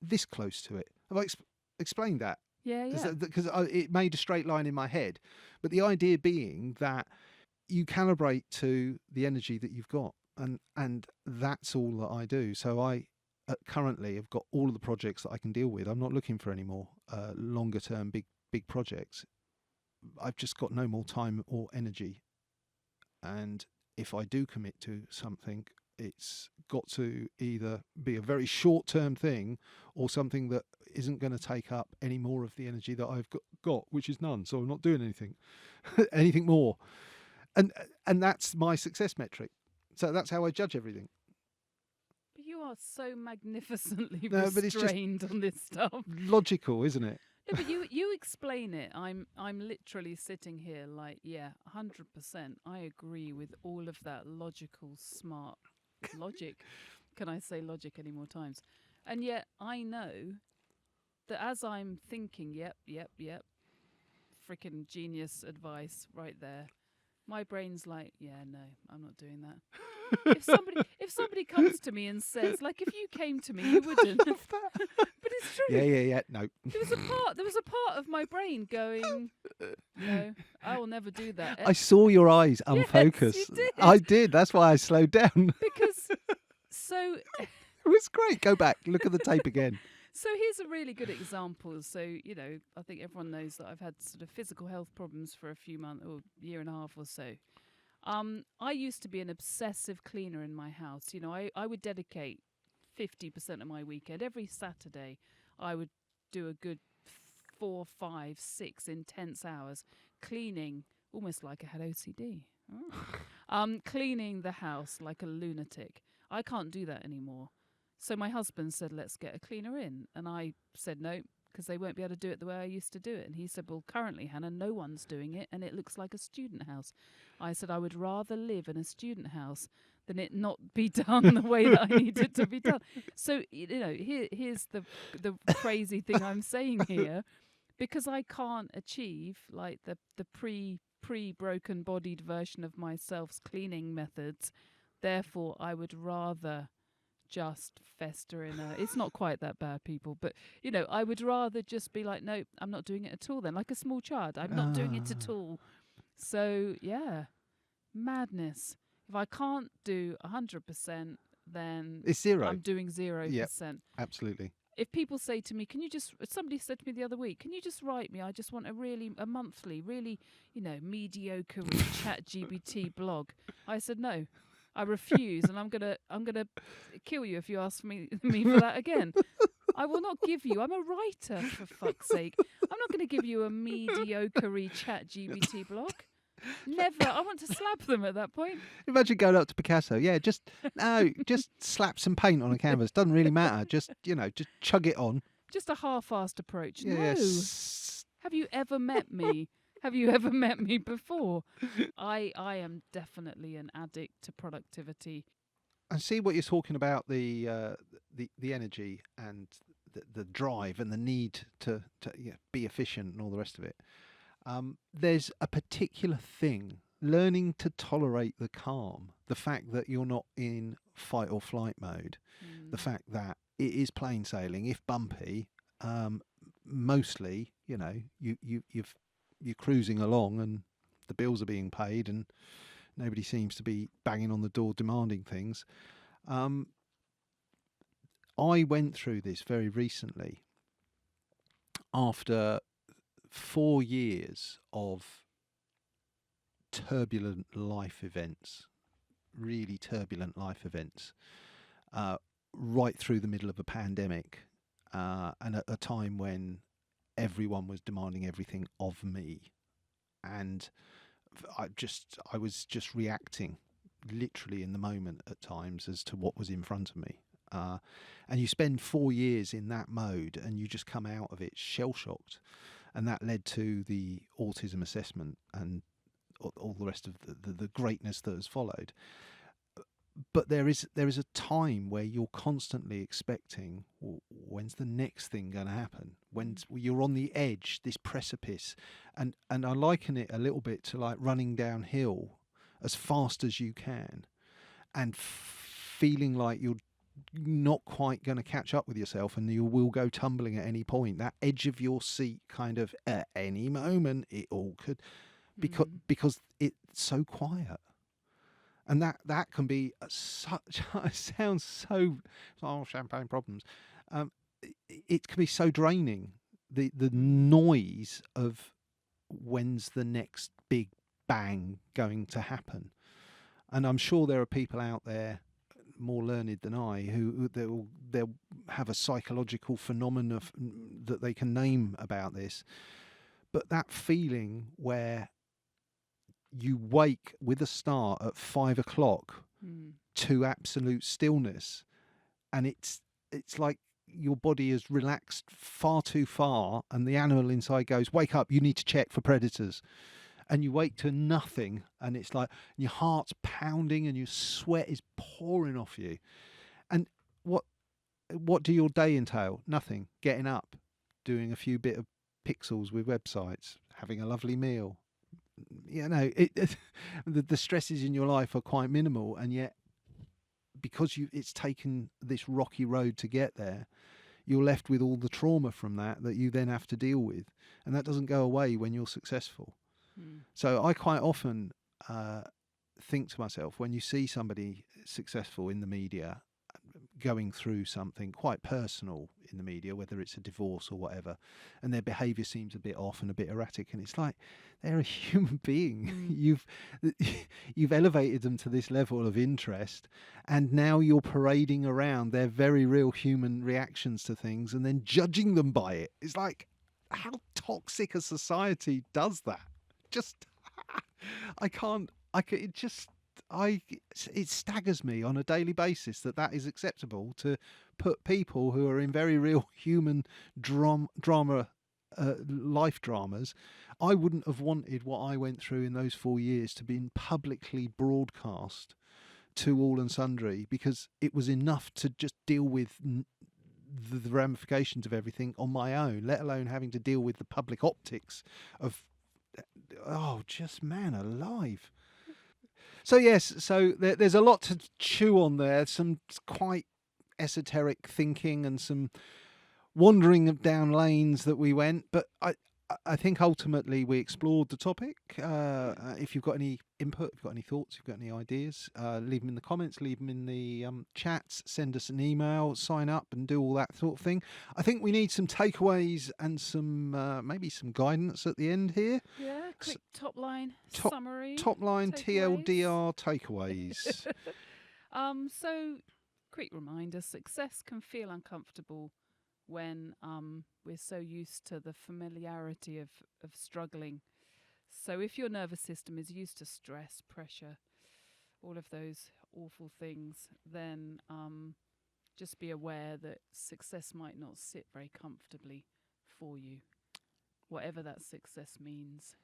this close to it. Have I explained that? Yeah, yeah. Because it made a straight line in my head. But the idea being that you calibrate to the energy that you've got, and that's all that I do. So I currently have got all of the projects that I can deal with. I'm not looking for any more longer term big projects. I've just got no more time or energy, and if I do commit to something, it's got to either be a very short term thing or something that isn't going to take up any more of the energy that I've got, which is none. So I'm not doing anything more. And that's my success metric. So that's how I judge everything. But you are so magnificently No, but it's just restrained on this stuff. logical, isn't it? No, but you explain it. I'm literally sitting here like, yeah, 100%. I agree with all of that logical, smart logic. Can I say logic any more times? And yet I know that as I'm thinking, yep, freaking genius advice right there. My brain's like, yeah, no, I'm not doing that. if somebody comes to me and says, like, if you came to me, you wouldn't. I love that. But it's true. Yeah. No. There was a part of my brain going, no, I will never do that. I saw your eyes unfocus. Yes, you did. I did. That's why I slowed down. Because so It was great. Go back. Look at the tape again. So here's a really good example. So, I think everyone knows that I've had sort of physical health problems for a few months or year and a half or so. I used to be an obsessive cleaner in my house. I would dedicate 50% of my weekend. Every Saturday, I would do a good 4, 5, 6 intense hours cleaning, almost like I had OCD. Cleaning the house like a lunatic. I can't do that anymore. So my husband said, let's get a cleaner in. And I said no, because they won't be able to do it the way I used to do it. And he said, well, currently, Hannah, no one's doing it, and it looks like a student house. I said, I would rather live in a student house than it not be done the way that I need it to be done. So, here's the crazy thing I'm saying here, because I can't achieve like the pre-broken bodied version of myself's cleaning methods. Therefore, I would rather just fester in it's not quite that bad, people, but I would rather just be like, no, I'm not doing it at all then, like a small child. I'm not doing it at all. So yeah, madness. If I can't do 100%, then It's zero. I'm doing 0%. Yep, absolutely. If people say to me, somebody said to me the other week, can you just write me, I just want a monthly, really, mediocre ChatGPT blog. I said no. I refuse, and I'm gonna kill you if you ask me for that again. I will not give you. I'm a writer, for fuck's sake. I'm not going to give you a mediocre ChatGPT blog. Never. I want to slap them at that point. Imagine going up to Picasso. Yeah, just slap some paint on a canvas. Doesn't really matter. Just chug it on. Just a half-assed approach. Yeah, no. Have you ever met me? Have you ever met me before? I am definitely an addict to productivity. I see what you're talking about, the energy and the drive and the need to be efficient and all the rest of it. There's a particular thing, learning to tolerate the calm, the fact that you're not in fight or flight mode, the fact that it is plain sailing, if bumpy, mostly, you're cruising along and the bills are being paid and nobody seems to be banging on the door demanding things. I went through this very recently after 4 years of turbulent life events, really turbulent life events, right through the middle of a pandemic, and at a time when everyone was demanding everything of me, and I was just reacting literally in the moment at times as to what was in front of me, and you spend 4 years in that mode and you just come out of it shell-shocked, and that led to the autism assessment and all the rest of the greatness that has followed. But there is a time where you're constantly expecting, well, when's the next thing going to happen? When you're on the edge, this precipice, and I liken it a little bit to like running downhill as fast as you can, and feeling like you're not quite going to catch up with yourself, and you will go tumbling at any point. That edge of your seat, kind of at any moment, it all could, because it's so quiet. And that can be such. It sounds so. Oh, champagne problems. It can be so draining. The noise of when's the next big bang going to happen. And I'm sure there are people out there more learned than I who they'll have a psychological phenomenon that they can name about this. But that feeling where you wake with a start at 5 o'clock to absolute stillness, and it's like your body has relaxed far too far, and the animal inside goes, wake up, you need to check for predators. And you wake to nothing, and it's like your heart's pounding and your sweat is pouring off you. And what do your day entail? Nothing. Getting up, doing a few bit of pixels with websites, having a lovely meal. The stresses in your life are quite minimal, and yet because it's taken this rocky road to get there, you're left with all the trauma from that you then have to deal with, and that doesn't go away when you're successful. So I quite often think to myself, when you see somebody successful in the media going through something quite personal in the media, whether it's a divorce or whatever, and their behaviour seems a bit off and a bit erratic, and it's like they're a human being. You've elevated them to this level of interest, and now you're parading around their very real human reactions to things and then judging them by it. It's like, how toxic a society does that? Just it staggers me on a daily basis that is acceptable, to put people who are in very real human drama, life dramas. I wouldn't have wanted what I went through in those 4 years to be publicly broadcast to all and sundry, because it was enough to just deal with the ramifications of everything on my own, let alone having to deal with the public optics of, just man alive. So yes, there's a lot to chew on there. Some quite esoteric thinking and some wandering down lanes that we went. But I think ultimately we explored the topic. If you've got any input, if you've got any thoughts, if you've got any ideas, leave them in the comments, leave them in the chats, send us an email, sign up and do all that sort of thing. I think we need some takeaways and some maybe some guidance at the end here. Yeah, quick top line summary. Top line takeaways. TLDR takeaways. So quick reminder, success can feel uncomfortable when we're so used to the familiarity of struggling. So if your nervous system is used to stress, pressure, all of those awful things, then just be aware that success might not sit very comfortably for you, whatever that success means.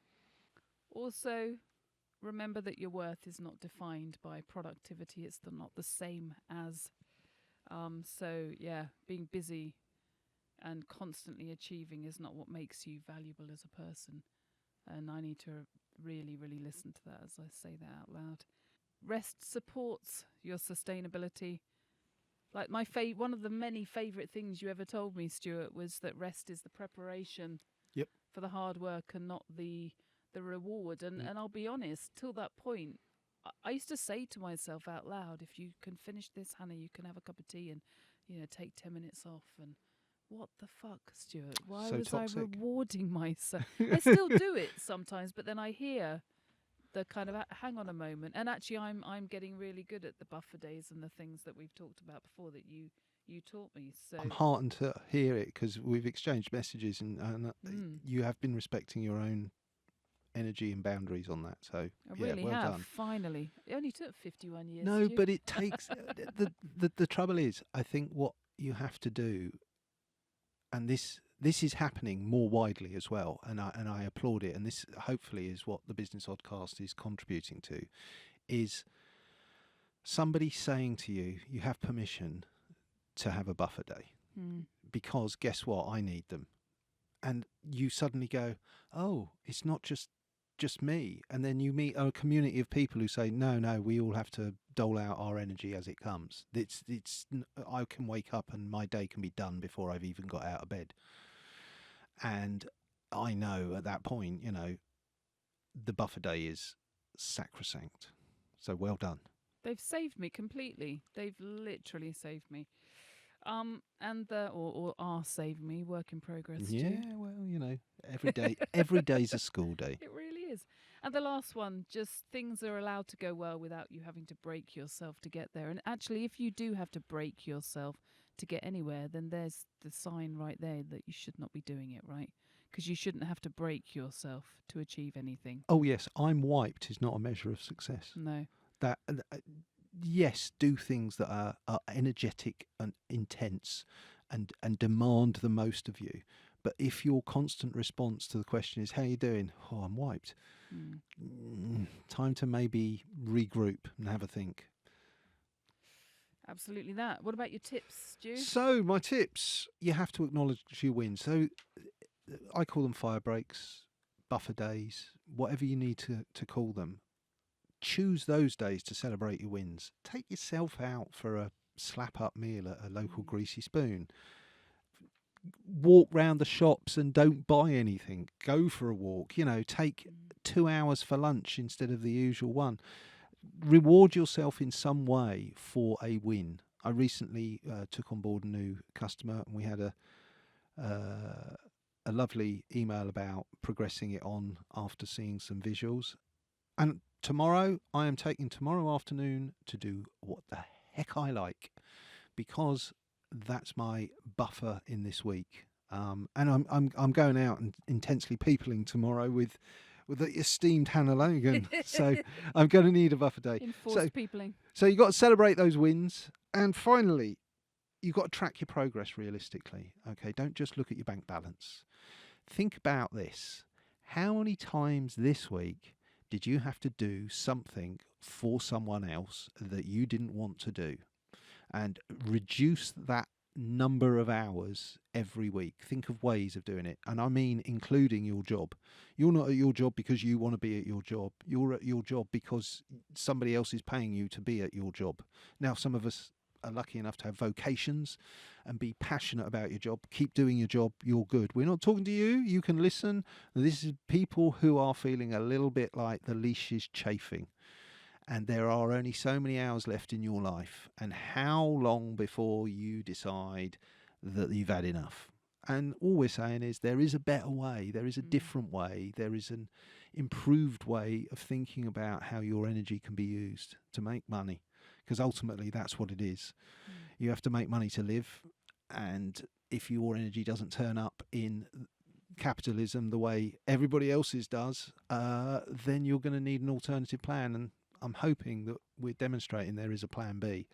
Also, remember that your worth is not defined by productivity. It's not the same as. Being busy and constantly achieving is not what makes you valuable as a person. And I need to really, really listen to that as I say that out loud. Rest supports your sustainability. Like one of the many favourite things you ever told me, Stuart, was that rest is the preparation for the hard work and not the reward. And I'll be honest, till that point, I used to say to myself out loud, if you can finish this, Hannah, you can have a cup of tea and, take 10 minutes off. And what the fuck, Stuart? Why So was toxic. I rewarding myself? I still do it sometimes, but then I hear the kind of hang on a moment. And actually, I'm getting really good at the buffer days and the things that we've talked about before that you taught me. So I'm heartened to hear it, because we've exchanged messages and you have been respecting your own energy and boundaries on that. So I really well have. done. Finally, it only took 51 years. No, but it takes the trouble is, I think what you have to do, and this is happening more widely as well, and I applaud it, and this hopefully is what the Business Oddcast is contributing to, is somebody saying to you, you have permission to have a buffer day, because guess what, I need them. And you suddenly go, oh, it's not just just me. And then you meet a community of people who say, no, we all have to dole out our energy as it comes. I can wake up and my day can be done before I've even got out of bed. And I know at that point, the buffer day is sacrosanct. So well done. They've saved me completely. They've literally saved me. Or are saving me. Work in progress. Yeah, Stu. well, every day's a school day. It really is. And the last one, just things are allowed to go well without you having to break yourself to get there. And actually, if you do have to break yourself to get anywhere, then there's the sign right there that you should not be doing it, right? Because you shouldn't have to break yourself to achieve anything. Oh, yes, I'm wiped is not a measure of success. No. Yes, do things that are energetic and intense and demand the most of you. But if your constant response to the question is, how are you doing? Oh, I'm wiped. Time to maybe regroup and have a think. Absolutely that. What about your tips, Stu? So my tips, you have to acknowledge your wins. So I call them fire breaks, buffer days, whatever you need to call them. Choose those days to celebrate your wins. Take yourself out for a slap-up meal at a local greasy spoon. Walk round the shops and don't buy anything. Go for a walk. Take 2 hours for lunch instead of the usual one. Reward yourself in some way for a win. I recently took on board a new customer, and we had a lovely email about progressing it on after seeing some visuals. And tomorrow, I am taking tomorrow afternoon to do what the heck I like, because that's my buffer in this week. And I'm going out and intensely peopling tomorrow with the esteemed Hannah Logan. So I'm going to need a buffer day. Enforced peopling. So you've got to celebrate those wins. And finally, you've got to track your progress realistically. Okay, don't just look at your bank balance. Think about this. How many times this week did you have to do something for someone else that you didn't want to do? And reduce that number of hours every week. Think of ways of doing it. And I mean including your job. You're not at your job because you want to be at your job. You're at your job because somebody else is paying you to be at your job. Now, some of us are lucky enough to have vocations and be passionate about your job. Keep doing your job. You're good. We're not talking to you. You can listen. This is people who are feeling a little bit like the leash is chafing. And there are only so many hours left in your life. And how long before you decide that you've had enough? And all we're saying is there is a better way. There is a different way. There is an improved way of thinking about how your energy can be used to make money. Because ultimately that's what it is. You have to make money to live. And if your energy doesn't turn up in capitalism the way everybody else's does, then you're going to need an alternative plan. And I'm hoping that we're demonstrating there is a plan B.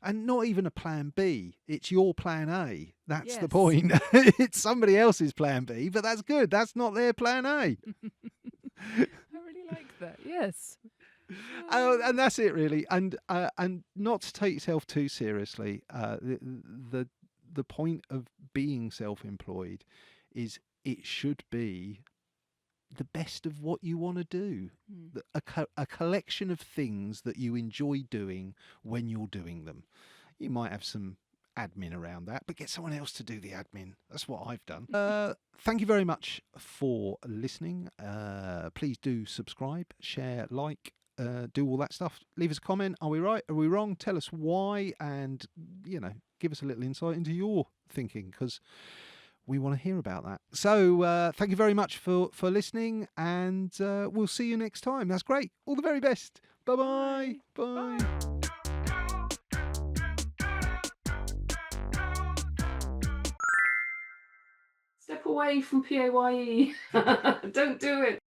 And not even a plan B. It's your plan A. That's the point. It's somebody else's plan B, but that's good. That's not their plan A. I really like that. Yes. And that's it, really. And not to take yourself too seriously. The point of being self-employed is it should be the best of what you want to do. A collection of things that you enjoy doing when you're doing them. You might have some admin around that, but get someone else to do the admin. That's what I've done. Thank you very much for listening. Please do subscribe, share, like, do all that stuff. Leave us a comment. Are we right? Are we wrong? Tell us why, and give us a little insight into your thinking, because we want to hear about that. So thank you very much for listening, and we'll see you next time. That's great. All the very best. Bye-bye. Bye. Step away from PAYE. Don't do it.